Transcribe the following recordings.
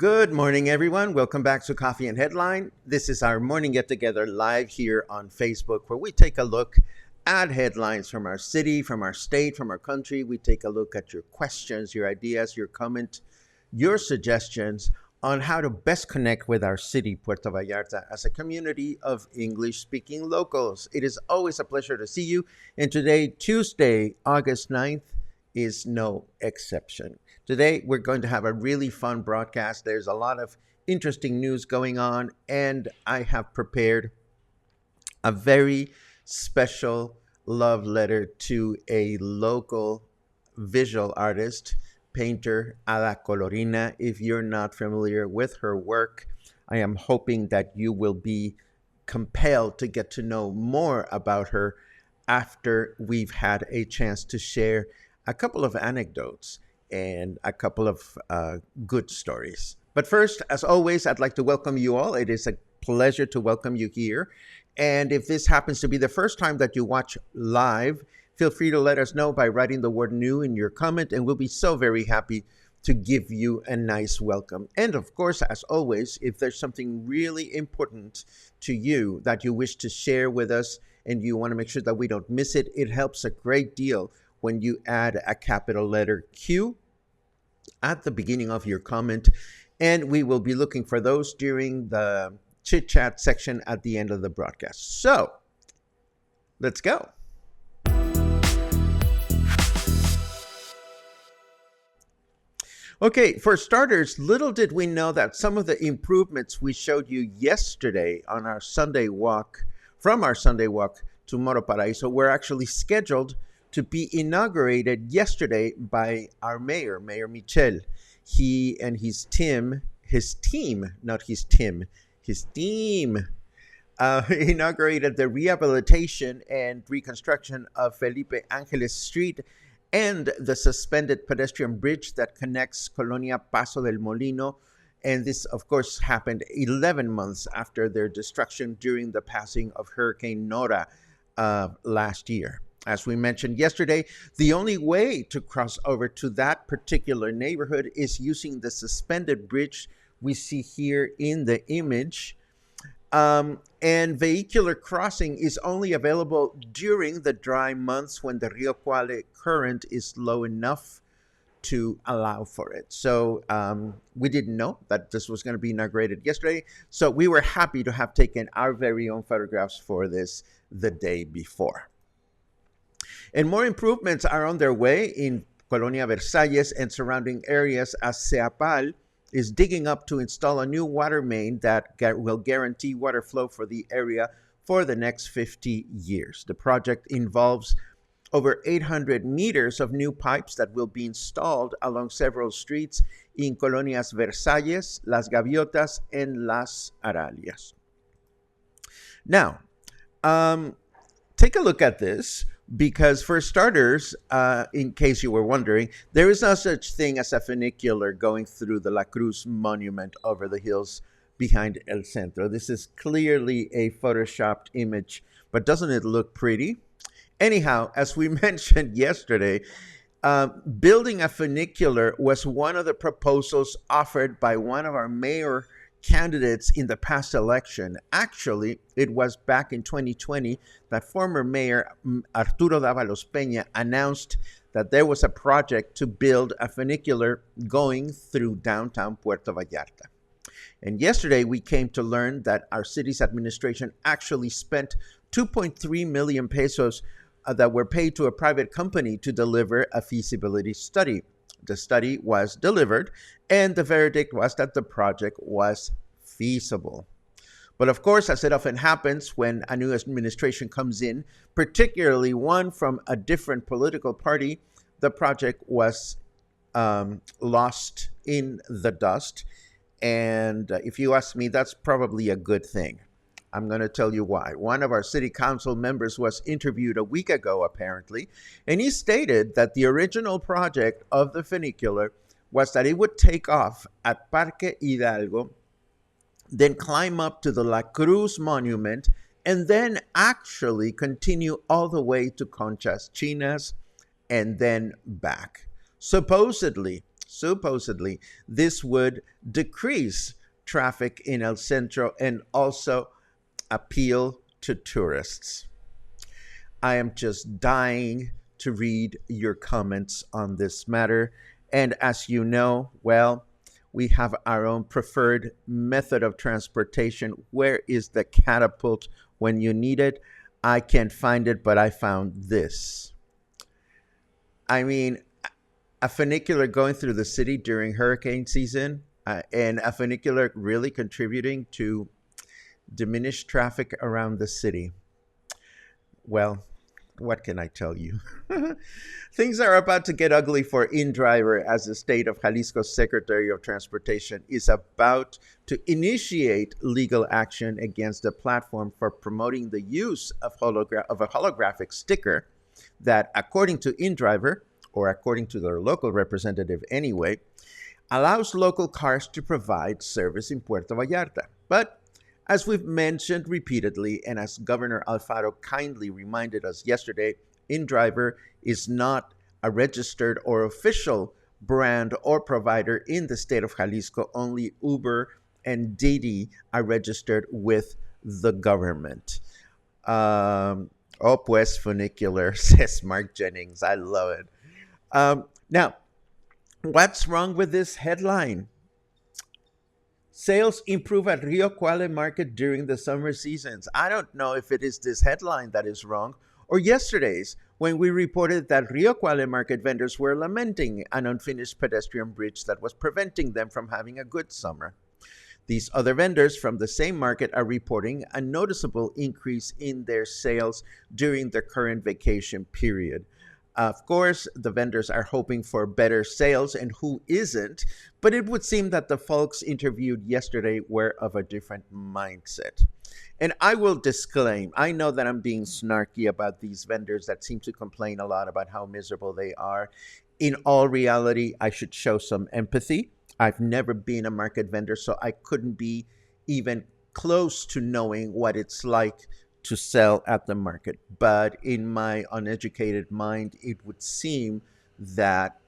Good morning, everyone. Welcome back to Coffee and Headline. This is our morning get together live here on Facebook, where we take a look at headlines from our city, from our state, from our country. We take a look at your questions, your ideas, your comment, your suggestions on how to best connect with our city, Puerto Vallarta, as a community of English-speaking locals. It is always a pleasure to see you. And today, Tuesday, August 9th, is no exception. Today, we're going to have a really fun broadcast. There's a lot of interesting news going on, and I have prepared a very special love letter to a local visual artist, painter, Ada Colorina. If you're not familiar with her work, I am hoping that you will be compelled to get to know more about her after we've had a chance to share a couple of anecdotes and a couple of good stories. But first, as always, I'd like to welcome you all. It is a pleasure to welcome you here. And if this happens to be the first time that you watch live, feel free to let us know by writing the word new in your comment, and we'll be so very happy to give you a nice welcome. And of course, as always, if there's something really important to you that you wish to share with us and you want to make sure that we don't miss it, it helps a great deal when you add a capital letter Q at the beginning of your comment. And we will be looking for those during the chit chat section at the end of the broadcast. So let's go. Okay, for starters, little did we know that some of the improvements we showed you yesterday on our Sunday walk, from our Sunday walk to Moro Paraíso, were actually scheduled to be inaugurated yesterday by our mayor, Mayor Michel. He and his team inaugurated the rehabilitation and reconstruction of Felipe Angeles Street and the suspended pedestrian bridge that connects Colonia Paso del Molino. And this, of course, happened 11 months after their destruction during the passing of Hurricane Nora last year. As we mentioned yesterday, the only way to cross over to that particular neighborhood is using the suspended bridge we see here in the image. And vehicular crossing is only available during the dry months when the Rio Cuale current is low enough to allow for it. So we didn't know that this was going to be inaugurated yesterday. So we were happy to have taken our very own photographs for this the day before. And more improvements are on their way in Colonia Versalles and surrounding areas, as SEAPAL is digging up to install a new water main that will guarantee water flow for the area for the next 50 years. The project involves over 800 meters of new pipes that will be installed along several streets in Colonias Versalles, Las Gaviotas, and Las Aralias. Now, take a look at this. Because for starters, in case you were wondering, there is no such thing as a funicular going through the La Cruz monument over the hills behind El Centro. This is clearly a photoshopped image, but doesn't it look pretty? Anyhow, as we mentioned yesterday, building a funicular was one of the proposals offered by one of our mayor candidates in the past election. Actually, it was back in 2020 that former mayor Arturo Dávalos Peña announced that there was a project to build a funicular going through downtown Puerto Vallarta. And yesterday we came to learn that our city's administration actually spent 2.3 million pesos that were paid to a private company to deliver a feasibility study. The study was delivered, and the verdict was that the project was feasible. But of course, as it often happens when a new administration comes in, particularly one from a different political party, the project was lost in the dust. And if you ask me, that's probably a good thing. I'm going to tell you why. One of our city council members was interviewed a week ago, apparently, and he stated that the original project of the funicular was that it would take off at Parque Hidalgo, then climb up to the La Cruz monument, and then actually continue all the way to Conchas Chinas and then back. Supposedly, this would decrease traffic in El Centro and also appeal to tourists. I am just dying to read your comments on this matter. And as you know, well, we have our own preferred method of transportation. Where is the catapult when you need it? I can't find it, but I found this. I mean, a funicular going through the city during hurricane season and a funicular really contributing to diminished traffic around the city. Well, what can I tell you? Things are about to get ugly for InDriver as the state of Jalisco's Secretary of Transportation is about to initiate legal action against the platform for promoting the use of a holographic sticker that, according to InDriver, or according to their local representative anyway, allows local cars to provide service in Puerto Vallarta. But as we've mentioned repeatedly, and as Governor Alfaro kindly reminded us yesterday, InDriver is not a registered or official brand or provider in the state of Jalisco. Only Uber and Didi are registered with the government. Pues funicular, says Mark Jennings. I love it. Now, what's wrong with this headline? Sales improve at Rio Cuale Market during the summer seasons. I don't know if it is this headline that is wrong or yesterday's when we reported that Rio Cuale Market vendors were lamenting an unfinished pedestrian bridge that was preventing them from having a good summer. These other vendors from the same market are reporting a noticeable increase in their sales during the current vacation period. Of course, the vendors are hoping for better sales, and who isn't? But it would seem that the folks interviewed yesterday were of a different mindset. And I will disclaim, I know that I'm being snarky about these vendors that seem to complain a lot about how miserable they are. In all reality, I should show some empathy. I've never been a market vendor, so I couldn't be even close to knowing what it's like to sell at the market. But in my uneducated mind, it would seem that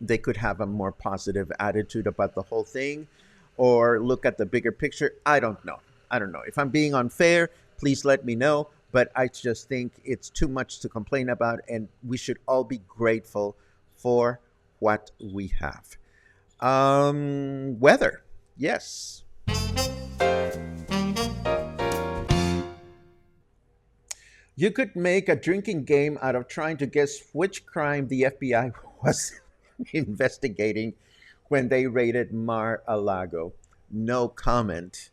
they could have a more positive attitude about the whole thing or look at the bigger picture. I don't know. If I'm being unfair, please let me know. But I just think it's too much to complain about, and we should all be grateful for what we have. Weather. Yes. You could make a drinking game out of trying to guess which crime the FBI was investigating when they raided Mar-a-Lago. No comment.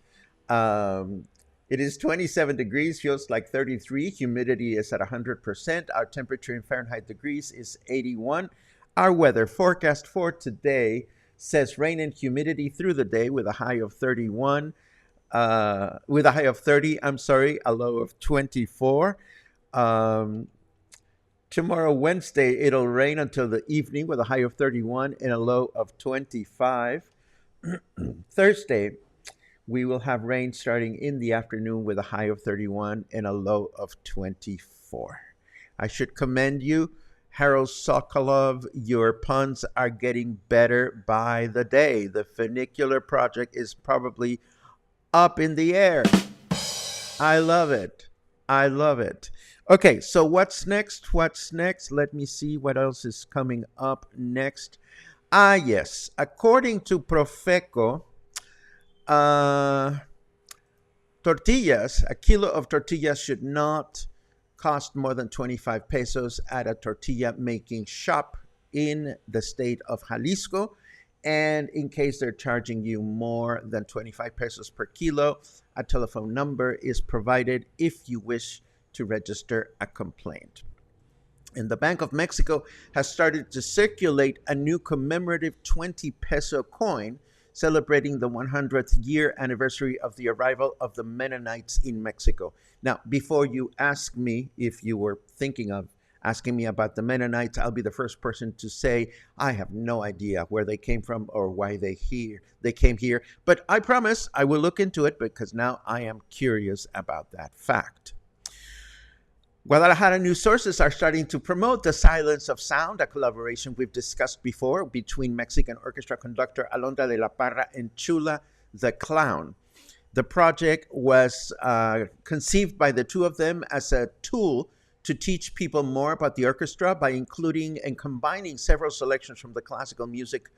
It is 27 degrees, feels like 33. Humidity is at 100%. Our temperature in Fahrenheit degrees is 81. Our weather forecast for today says rain and humidity through the day with a high of 31. With a high of 30, a low of 24. Um, Tomorrow, Wednesday, it'll rain until the evening with a high of 31 and a low of 25. Thursday, we will have rain starting in the afternoon with a high of 31 and a low of 24. I should commend you, Harold Sokolov. Your puns are getting better by the day. The Funicular project is probably up in the air. I love it. I love it. Okay, so what's next? What's next? Let me see what else is coming up next. Ah, yes. According to Profeco, uh, tortillas, a kilo of tortillas should not cost more than 25 pesos at a tortilla making shop in the state of Jalisco. And in case they're charging you more than 25 pesos per kilo, a telephone number is provided if you wish to register a complaint. And the Bank of Mexico has started to circulate a new commemorative 20 peso coin celebrating the 100th year anniversary of the arrival of the Mennonites in Mexico. Now, before you ask me, if you were thinking of asking me about the Mennonites, I'll be the first person to say I have no idea where they came from or why they came here. But I promise I will look into it because now I am curious about that fact. Guadalajara news sources are starting to promote The Silence of Sound, a collaboration we've discussed before between Mexican orchestra conductor Alondra de la Parra and Chula the Clown. The project was conceived by the two of them as a tool to teach people more about the orchestra by including and combining several selections from the classical music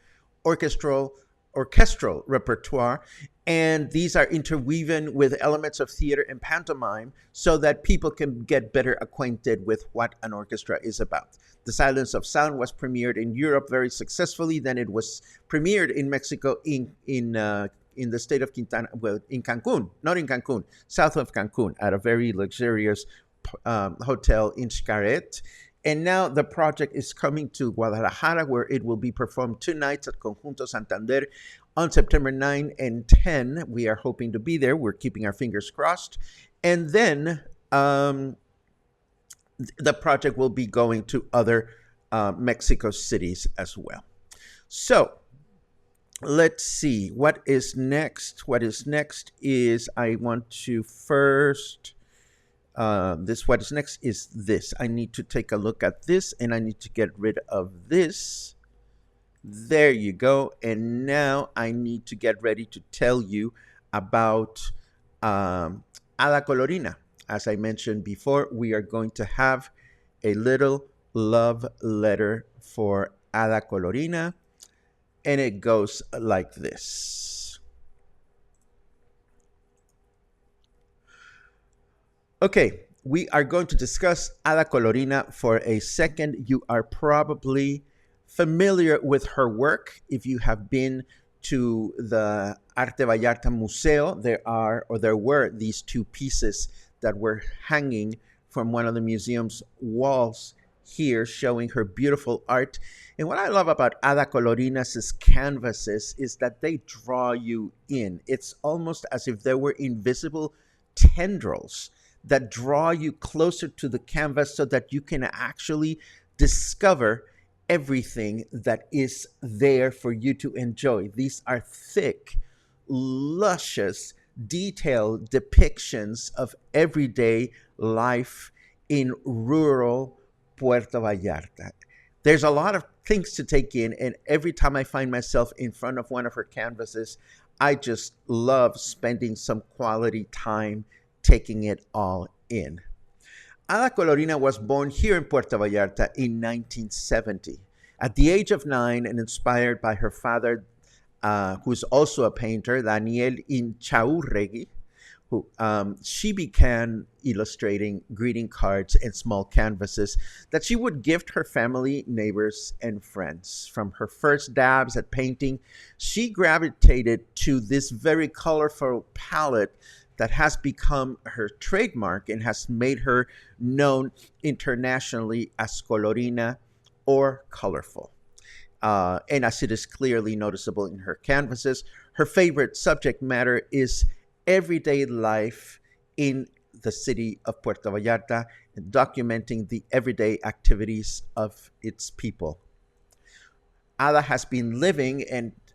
orchestral repertoire, and these are interwoven with elements of theater and pantomime so that people can get better acquainted with what an orchestra is about. The Silence of Sound was premiered in Europe very successfully. Then it was premiered in Mexico in the state of Quintana, well, in Cancun, not in Cancun, south of Cancun, at a very luxurious hotel in Xcaret. And now the project is coming to Guadalajara, where it will be performed 2 nights at Conjunto Santander on September 9 and 10. We are hoping to be there. We're keeping our fingers crossed. And then the project will be going to other Mexico cities as well. So let's see. What is next? What is next is I want to first... what is next is this. I need to take a look at this, and I need to get rid of this. There you go. And now I need to get ready to tell you about Ada Colorina. As I mentioned before, we are going to have a little love letter for Ada Colorina, and it goes like this. Okay, we are going to discuss Ada Colorina for a second. You are probably familiar with her work. If you have been to the Arte Vallarta Museo, there were these 2 pieces that were hanging from one of the museum's walls here showing her beautiful art. And what I love about Ada Colorina's canvases is that they draw you in. It's almost as if there were invisible tendrils that draw you closer to the canvas so that you can actually discover everything that is there for you to enjoy. These are thick, luscious, detailed depictions of everyday life in rural Puerto Vallarta. There's a lot of things to take in, and every time I find myself in front of one of her canvases, I just love spending some quality time taking it all in. Ada Colorina was born here in Puerto Vallarta in 1970. At the age of 9, and inspired by her father, who's also a painter, Daniel Inchaurregui, she began illustrating greeting cards and small canvases that she would gift her family, neighbors, and friends. From her first dabs at painting, she gravitated to this very colorful palette that has become her trademark and has made her known internationally as Colorina or colorful. And as it is clearly noticeable in her canvases, her favorite subject matter is everyday life in the city of Puerto Vallarta and documenting the everyday activities of its people. Ada has been living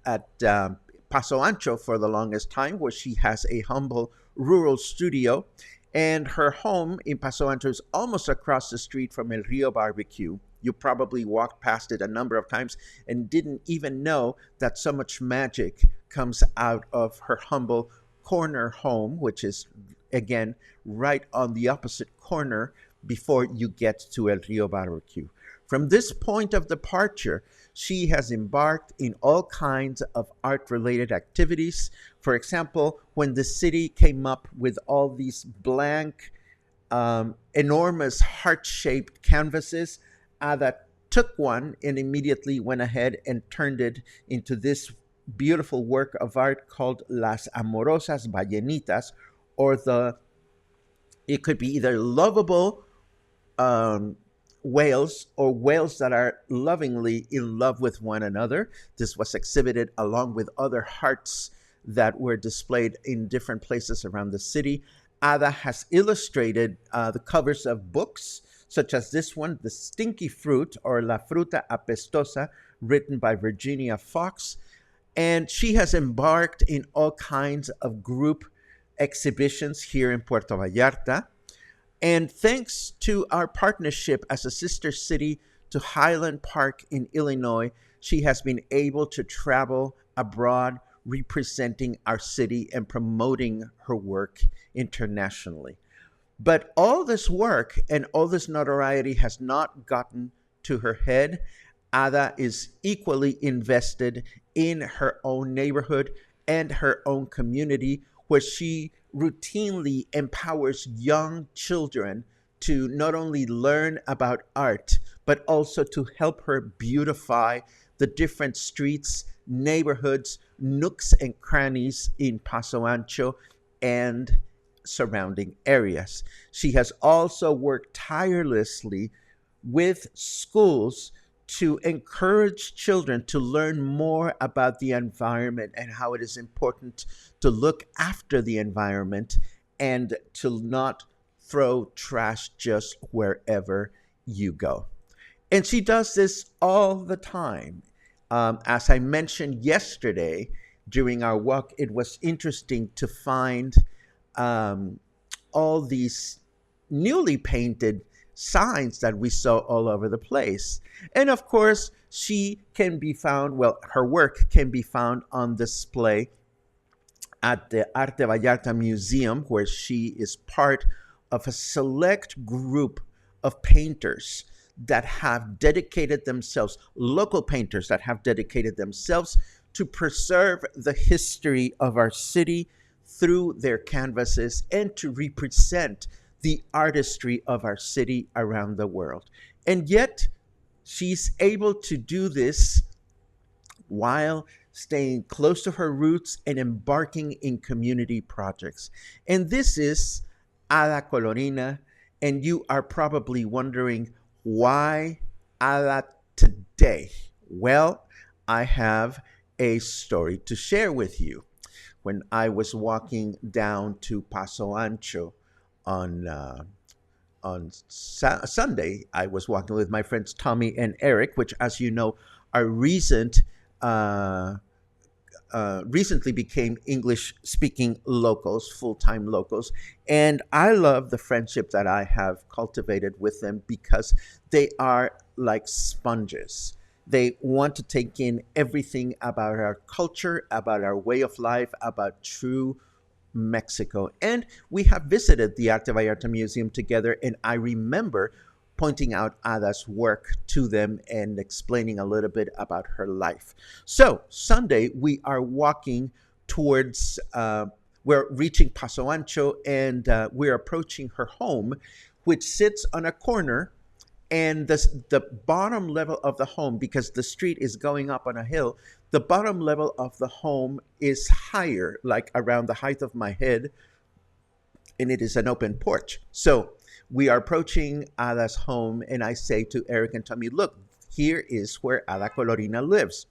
at Paso Ancho for the longest time, where she has a humble rural studio. And her home in Paso Ancho is almost across the street from El Rio Barbecue. You probably walked past it a number of times and didn't even know that so much magic comes out of her humble corner home, which is, again, right on the opposite corner before you get to El Rio Barbecue. From this point of departure, she has embarked in all kinds of art-related activities. For example, when the city came up with all these blank, enormous heart-shaped canvases, that took one and immediately went ahead and turned it into this beautiful work of art called Las Amorosas Ballenitas, or it could be either lovable whales or whales that are lovingly in love with one another. This was exhibited along with other hearts that were displayed in different places around the city. Ada has illustrated the covers of books, such as this one, The Stinky Fruit, or La Fruta Apestosa, written by Virginia Fox. And she has embarked in all kinds of group exhibitions here in Puerto Vallarta. And thanks to our partnership as a sister city to Highland Park in Illinois, she has been able to travel abroad representing our city and promoting her work internationally. But all this work and all this notoriety has not gotten to her head. Ada is equally invested in her own neighborhood and her own community, where she routinely empowers young children to not only learn about art, but also to help her beautify the different streets, neighborhoods, nooks and crannies in Paso Ancho and surrounding areas. She has also worked tirelessly with schools to encourage children to learn more about the environment and how it is important to look after the environment and to not throw trash just wherever you go. And she does this all the time. As I mentioned yesterday during our walk, it was interesting to find all these newly painted signs that we saw all over the place. And of course, she can be found, well, her work can be found on display at the Arte Vallarta Museum, where she is part of a select group of painters that have dedicated themselves, local painters that have dedicated themselves to preserve the history of our city through their canvases and to represent the artistry of our city around the world. And yet, she's able to do this while staying close to her roots and embarking in community projects. And this is Ada Colorina, and you are probably wondering, why Ada today? Well, I have a story to share with you. When I was walking down to Paso Ancho on Sunday, I was walking with my friends Tommy and Eric, which, as you know, are recently became English-speaking locals, full-time locals. And I love the friendship that I have cultivated with them because they are like sponges. They want to take in everything about our culture, about our way of life, about true Mexico. And we have visited the Arte Vallarta Museum together, and I remember pointing out Ada's work to them and explaining a little bit about her life. So Sunday, we are walking towards, we're reaching Paso Ancho, and we're approaching her home, which sits on a corner. And the bottom level of the home, because the street is going up on a hill, the bottom level of the home is higher, like around the height of my head, and it is an open porch. So we are approaching Ada's home, and I say to Eric and Tommy, look, here is where Ada Colorina lives.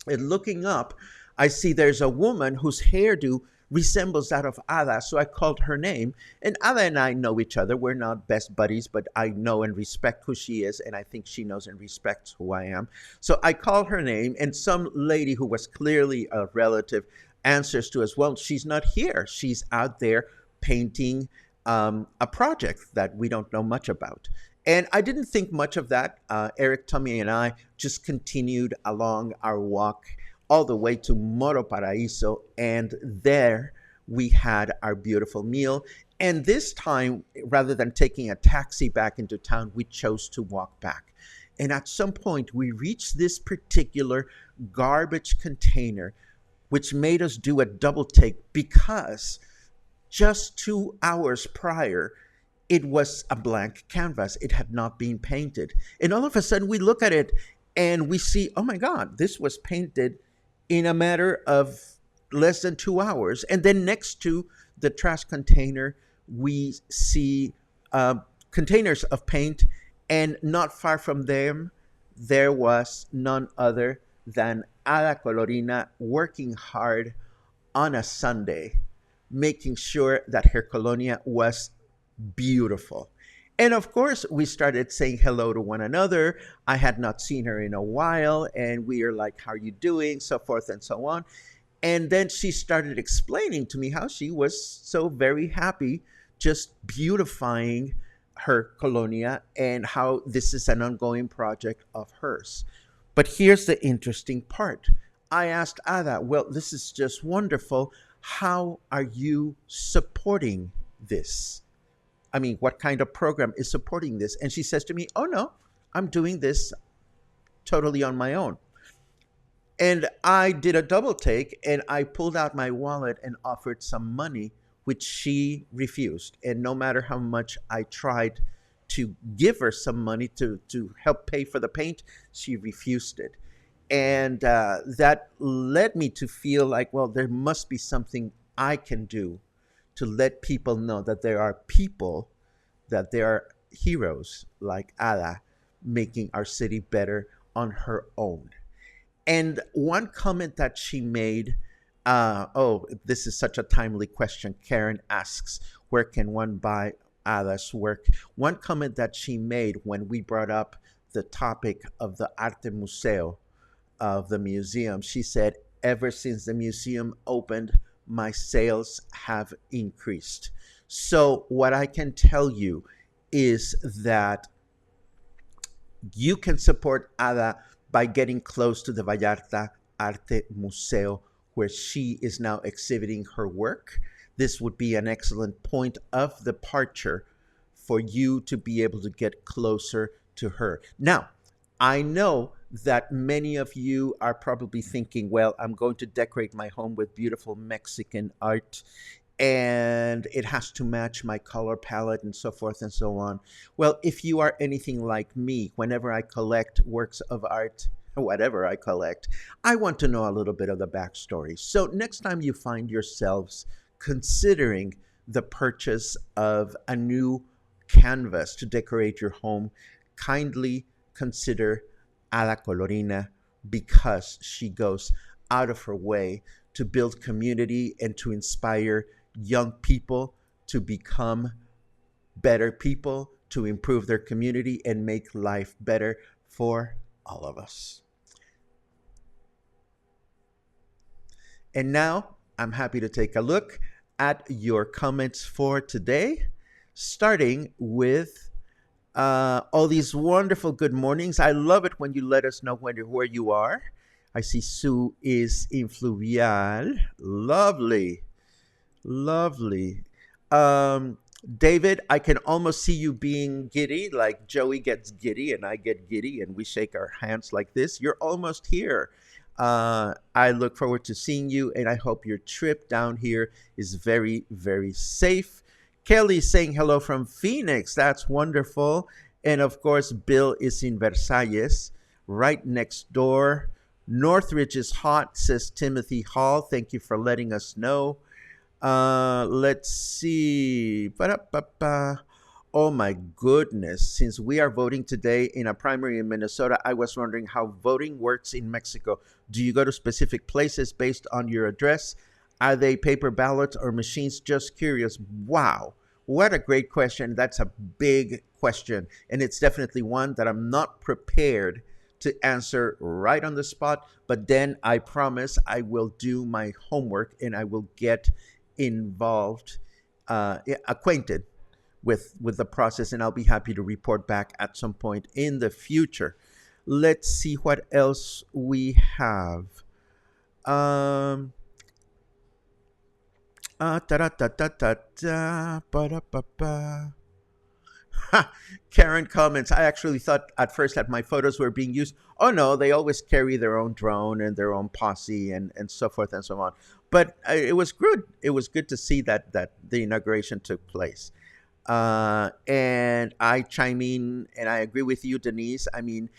And looking up, I see there's a woman whose hairdo resembles that of Ada. So I called her name. And Ada and I know each other. We're not best buddies, but I know and respect who she is. And I think she knows and respects who I am. So I called her name, and some lady who was clearly a relative answers to us, well, she's not here. She's out there painting a project that we don't know much about. And I didn't think much of that. Eric, Tommy, and I just continued along our walk all the way to Moro Paraíso. And there we had our beautiful meal. And this time, rather than taking a taxi back into town, we chose to walk back. And at some point, we reached this particular garbage container, which made us do a double take because just 2 hours prior, it was a blank canvas. It had not been painted. And all of a sudden we look at it and we see, oh my God, this was painted in a matter of less than 2 hours. And then next to the trash container, we see containers of paint. And not far from them, there was none other than Ada Colorina working hard on a Sunday, making sure that her colonia was beautiful. And of course, we started saying hello to one another. I had not seen her in a while, and we are like, how are you doing? So forth and so on. And then she started explaining to me how she was so very happy just beautifying her colonia and how this is an ongoing project of hers. But here's the interesting part. I asked Ada, well, this is just wonderful. How are you supporting this? I mean, what kind of program is supporting this? And she says to me, oh no, I'm doing this totally on my own. And I did a double take and I pulled out my wallet and offered some money, which she refused. And no matter how much I tried to give her some money to help pay for the paint, she refused it. And that led me to feel like, well, there must be something I can do to let people know that there are people, that there are heroes like Ada making our city better on her own. And one comment that she made, this is such a timely question. Karen asks, where can one buy Ada's work? One comment that she made when we brought up the topic of the Arte Museo, of the museum, she said, ever since the museum opened, my sales have increased. So what I can tell you is that you can support Ada by getting close to the Vallarta Arte Museo, where she is now exhibiting her work. This would be an excellent point of departure for you to be able to get closer to her. Now, I know that many of you are probably thinking, well, I'm going to decorate my home with beautiful Mexican art and it has to match my color palette and so forth and so on. Well, if you are anything like me, whenever I collect works of art, whatever I collect, I want to know a little bit of the backstory. So next time you find yourselves considering the purchase of a new canvas to decorate your home, kindly consider Ada Colorina, because she goes out of her way to build community and to inspire young people to become better people, to improve their community and make life better for all of us. And now I'm happy to take a look at your comments for today, starting with all these wonderful good mornings. I love it when you let us know where you are. I see Sue is in Fluvial. Lovely. Lovely. David, I can almost see you being giddy, like Joey gets giddy and I get giddy and we shake our hands like this. You're almost here. I look forward to seeing you and I hope your trip down here is very, very safe. Kelly saying hello from Phoenix. That's wonderful. And of course, Bill is in Versalles, right next door. Northridge is hot, says Timothy Hall. Thank you for letting us know. Let's see. Oh my goodness. Since we are voting today in a primary in Minnesota, I was wondering how voting works in Mexico. Do you go to specific places based on your address? Are they paper ballots or machines? Just curious. Wow. What a great question. That's a big question. And it's definitely one that I'm not prepared to answer right on the spot. But then I promise I will do my homework and I will get involved, acquainted with the process, and I'll be happy to report back at some point in the future. Let's see what else we have. Um, Ta da da da da da ba da ba ba. Ha! Karen comments, I actually thought at first that my photos were being used. Oh no, they always carry their own drone and their own posse and so forth and so on. But it was good. It was good to see that the inauguration took place. And I chime in and I agree with you, Denise. I mean,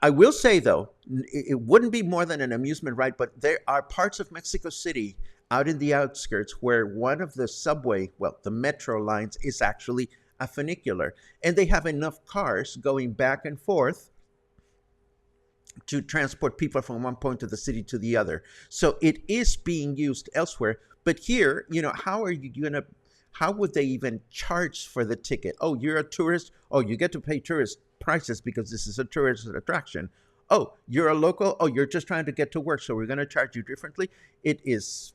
I will say though, it wouldn't be more than an amusement ride, but there are parts of Mexico City out in the outskirts where one of the subway, well, the metro lines is actually a funicular. And they have enough cars going back and forth to transport people from one point of the city to the other. So it is being used elsewhere. But here, how are you going to, how would they even charge for the ticket? Oh, you're a tourist. Oh, you get to pay tourist prices because this is a tourist attraction. Oh, you're a local. Oh, you're just trying to get to work. So we're going to charge you differently. It is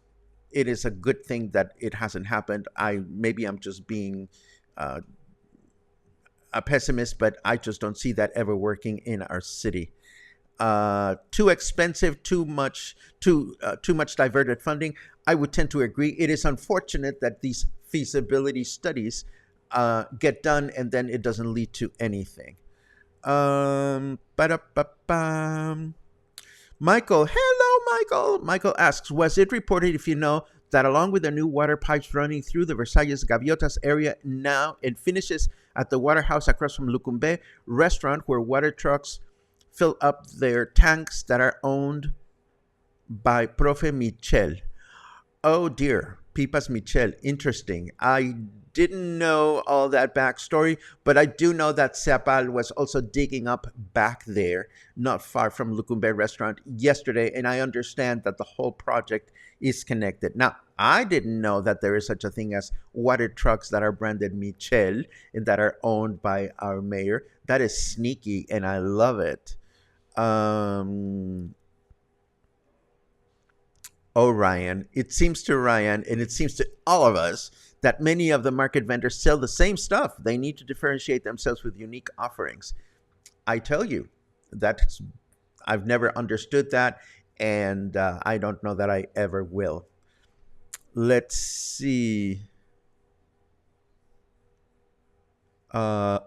a good thing that it hasn't happened. Maybe I'm just being a pessimist, but I just don't see that ever working in our city. Too expensive, too much diverted funding. I would tend to agree. It is unfortunate that these feasibility studies get done and then it doesn't lead to anything. Ba-da-ba-bam. Michael, hello, Michael. Michael asks, was it reported, if you know, that along with the new water pipes running through the Versalles Gaviotas area now it finishes at the waterhouse across from Lucumbe restaurant where water trucks fill up their tanks that are owned by Profe Michel? Oh dear, Pipas Michel. Interesting. I didn't know all that backstory, but I do know that SEAPAL was also digging up back there, not far from Lucumbe restaurant yesterday, and I understand that the whole project is connected. Now, I didn't know that there is such a thing as water trucks that are branded Michel and that are owned by our mayor. That is sneaky, and I love it. Oh, Ryan, it seems to Ryan, and it seems to all of us, that many of the market vendors sell the same stuff. They need to differentiate themselves with unique offerings. I tell you, I've never understood that, and I don't know that I ever will. Let's see. Yeah,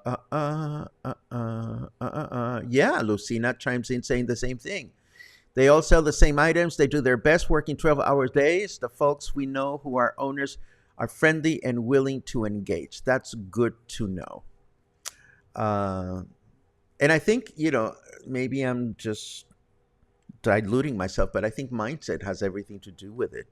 Lucina chimes in saying the same thing. They all sell the same items. They do their best working 12-hour days. The folks we know who are owners are friendly and willing to engage. That's good to know. And I think, maybe I'm just diluting myself, but I think mindset has everything to do with it.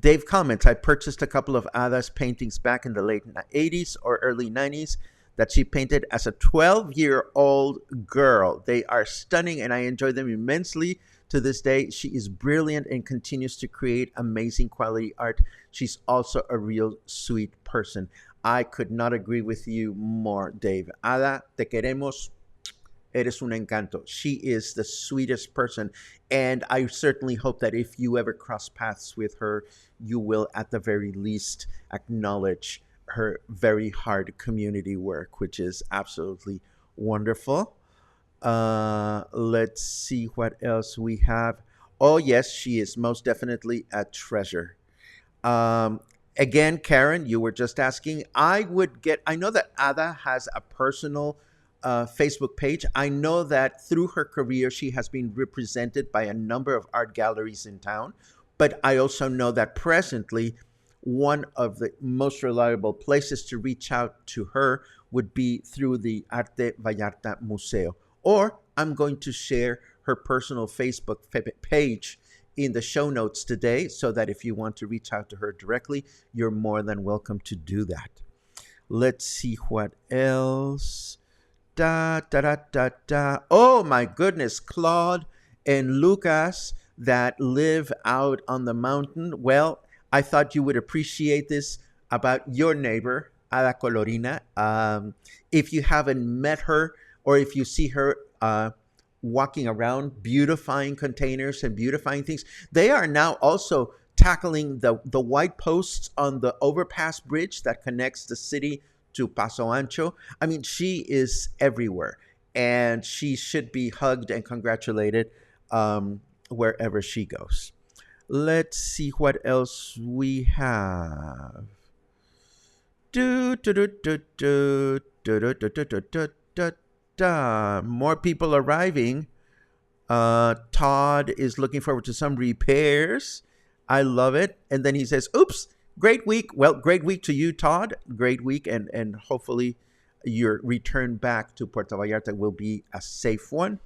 Dave comments, I purchased a couple of Ada's paintings back in the late 80s or early 90s that she painted as a 12-year-old girl. They are stunning and I enjoy them immensely to this day. She is brilliant and continues to create amazing quality art. She's also a real sweet person. I could not agree with you more, Dave. Ada, te queremos. Eres un encanto. She is the sweetest person. And I certainly hope that if you ever cross paths with her, you will at the very least acknowledge her very hard community work, which is absolutely wonderful. Let's see what else we have. Oh, yes, she is most definitely a treasure. Again, Karen, you were just asking. I know that Ada has a personal Facebook page. I know that through her career, she has been represented by a number of art galleries in town. But I also know that presently, one of the most reliable places to reach out to her would be through the Arte Vallarta Museo. Or I'm going to share her personal Facebook page in the show notes today so that if you want to reach out to her directly, you're more than welcome to do that. Let's see what else. Da, da, da, da, da. Oh, my goodness. Claude and Lucas that live out on the mountain. Well, I thought you would appreciate this about your neighbor, Ada Colorina. If you haven't met her, or if you see her walking around beautifying containers and beautifying things, they are now also tackling the white posts on the overpass bridge that connects the city to Paso Ancho. I mean, she is everywhere, and she should be hugged and congratulated wherever she goes. Let's see what else we have. Do, do, do, do, do, do, do, do, do, do, do, do. More people arriving. Todd is looking forward to some repairs. I love it. And then he says, oops, great week. Well, great week to you, Todd. Great week. And hopefully your return back to Puerto Vallarta will be a safe one.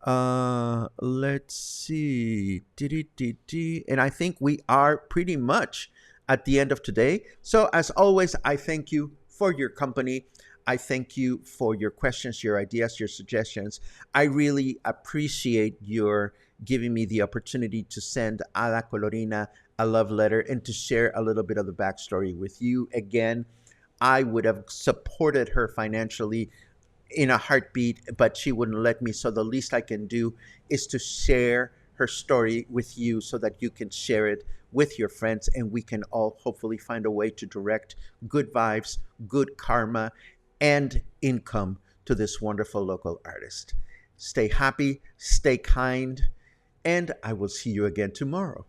Let's see. And I think we are pretty much at the end of today. So as always, I thank you for your company. I thank you for your questions, your ideas, your suggestions. I really appreciate your giving me the opportunity to send Ada Colorina a love letter and to share a little bit of the backstory with you. Again, I would have supported her financially in a heartbeat, but she wouldn't let me. So the least I can do is to share her story with you so that you can share it with your friends, and we can all hopefully find a way to direct good vibes, good karma, and income to this wonderful local artist. Stay happy, stay kind, and I will see you again tomorrow.